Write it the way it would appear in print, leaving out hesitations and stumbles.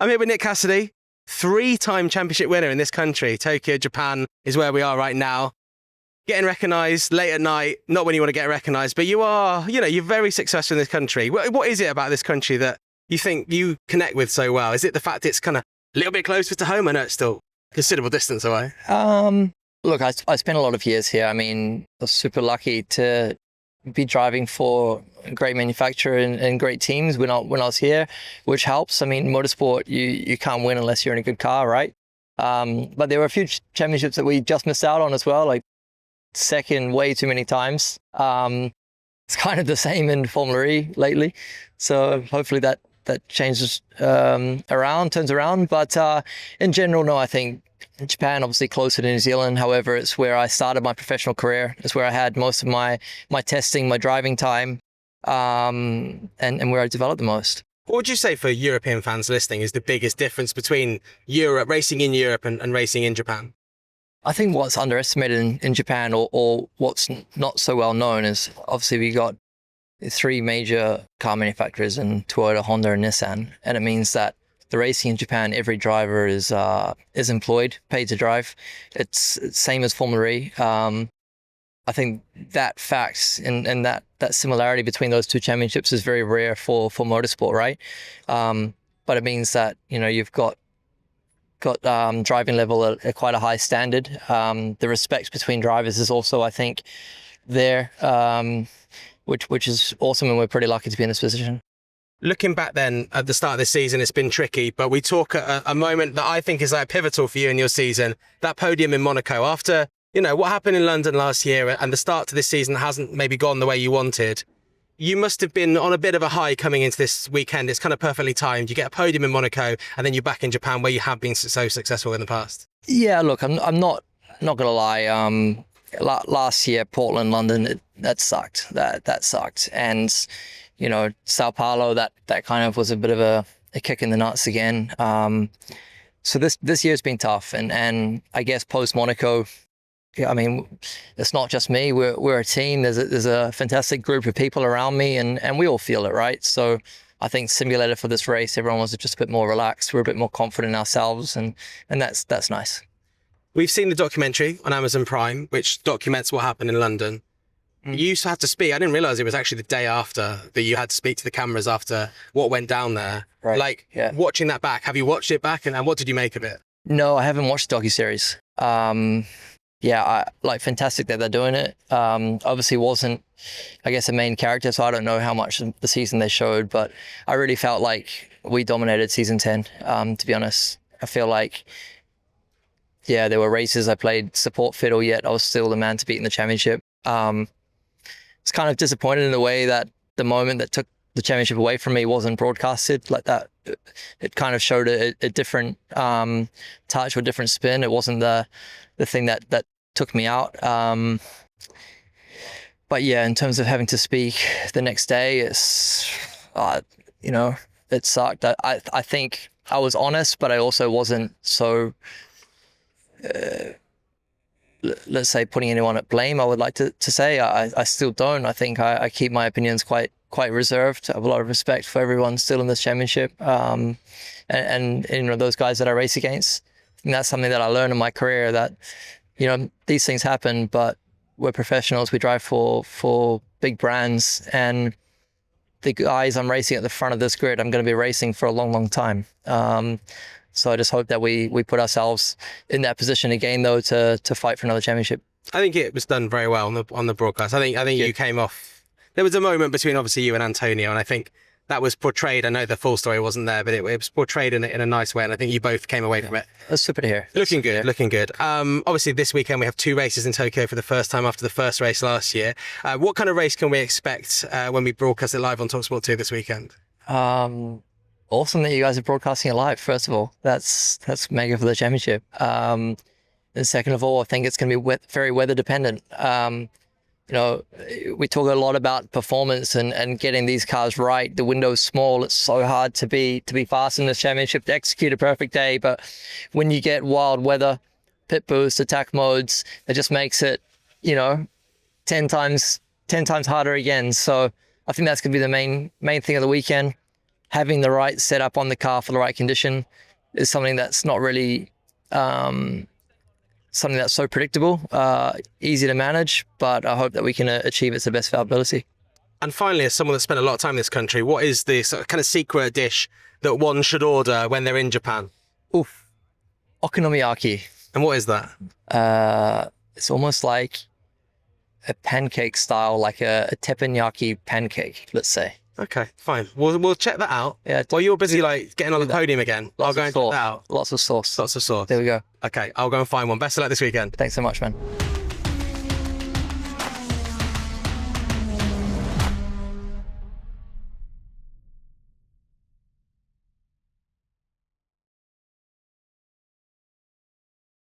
I'm here with Nick Cassidy, 3-time championship winner in this country. Tokyo, Japan is where we are right now. Getting recognised late at night, not when you want to get recognised, but you are, you're very successful in this country. What is it about this country that you think you connect with so well? Is it the fact it's kind of a little bit closer to home? I know it's still considerable distance away. Look, I spent a lot of years here. I mean, I was super lucky to be driving for a great manufacturer and great teams when I was here, which helps. I mean, motorsport, you can't win unless you're in a good car, right? But there were a few championships that we just missed out on as well, like second way too many times. It's kind of the same in Formula E lately. So hopefully that changes turns around. But in general, no, I think Japan, obviously closer to New Zealand. However, it's where I started my professional career. It's where I had most of my testing, my driving time, and where I developed the most. What would you say for European fans listening is the biggest difference between racing in Europe and racing in Japan? I think what's underestimated in Japan or what's not so well known is obviously we got 3 major car manufacturers in Toyota, Honda, and Nissan. And it means that the racing in Japan, every driver is employed, paid to drive. It's same as Formula E. I think that fact and that similarity between those 2 championships is very rare for motorsport, right? But it means that, you've got driving level at quite a high standard. The respect between drivers is also, I think, there, which is awesome, and we're pretty lucky to be in this position. Looking back then at the start of the season, it's been tricky, but we talk at a moment that I think is like pivotal for you in your season, that podium in Monaco. After, what happened in London last year and the start to this season hasn't maybe gone the way you wanted, you must have been on a bit of a high coming into this weekend. It's kind of perfectly timed. You get a podium in Monaco and then you're back in Japan where you have been so successful in the past. Yeah, look, I'm not going to lie. Last year, Portland, London, that sucked. That sucked. And, Sao Paulo, that kind of was a bit of a kick in the nuts again. So this year's been tough. And I guess post Monaco, I mean, it's not just me. We're a team. There's a fantastic group of people around me, and we all feel it, right? So I think simulated for this race, everyone was just a bit more relaxed. We're a bit more confident in ourselves, and that's nice. We've seen the documentary on Amazon Prime, which documents what happened in London. You used to have to speak. I didn't realize it was actually the day after that you had to speak to the cameras after what went down there. Right. Watching that back, have you watched it back and what did you make of it? No, I haven't watched the docuseries. Fantastic that they're doing it. Obviously wasn't, I guess, a main character, so I don't know how much of the season they showed, but I really felt like we dominated season 10, to be honest. I feel like, there were races I played support fiddle, yet I was still the man to beat in the championship. It's kind of disappointed in a way that the moment that took the championship away from me wasn't broadcasted like that. It kind of showed a different touch or a different spin. It wasn't the thing that took me out. But yeah, in terms of having to speak the next day, it's, it sucked. I think I was honest, but I also wasn't so, let's say, putting anyone at blame. I would like to say I still don't. I think I keep my opinions quite reserved. I have a lot of respect for everyone still in this championship, and those guys that I race against. And that's something that I learned in my career, that these things happen, but we're professionals. We drive for big brands, and the guys I'm racing at the front of this grid, I'm going to be racing for a long time. So I just hope that we put ourselves in that position again, though, to fight for another championship. I think it was done very well on the broadcast. I think you came off. There was a moment between obviously you and Antonio, and I think that was portrayed. I know the full story wasn't there, but it was portrayed in a nice way, and I think you both came away from it. That's super to hear. Looking good. Obviously, this weekend we have 2 races in Tokyo for the first time after the first race last year. What kind of race can we expect when we broadcast it live on talkSPORT 2 this weekend? Awesome that you guys are broadcasting it live, first of all. That's mega for the championship. And second of all, I think it's going to be very weather dependent. We talk a lot about performance and getting these cars right. The window's small. It's so hard to be fast in this championship, to execute a perfect day. But when you get wild weather, pit boost, attack modes, it just makes it, 10 times harder again. So I think that's going to be the main thing of the weekend. having the right setup on the car for the right condition is something that's not really something that's so predictable, easy to manage, but I hope that we can achieve it to the best of our ability. And finally, as someone that's spent a lot of time in this country, what is the sort of kind of secret dish that one should order when they're in Japan? Oof. Okonomiyaki. And what is that? It's almost like a pancake style, like a teppanyaki pancake, let's say. Okay, fine. We'll check that out. Yeah. While you're busy like getting on the podium again, I'll go and check that out. Lots of sauce. Lots of sauce. There we go. Okay, I'll go and find one. Best of luck this weekend. Thanks so much, man.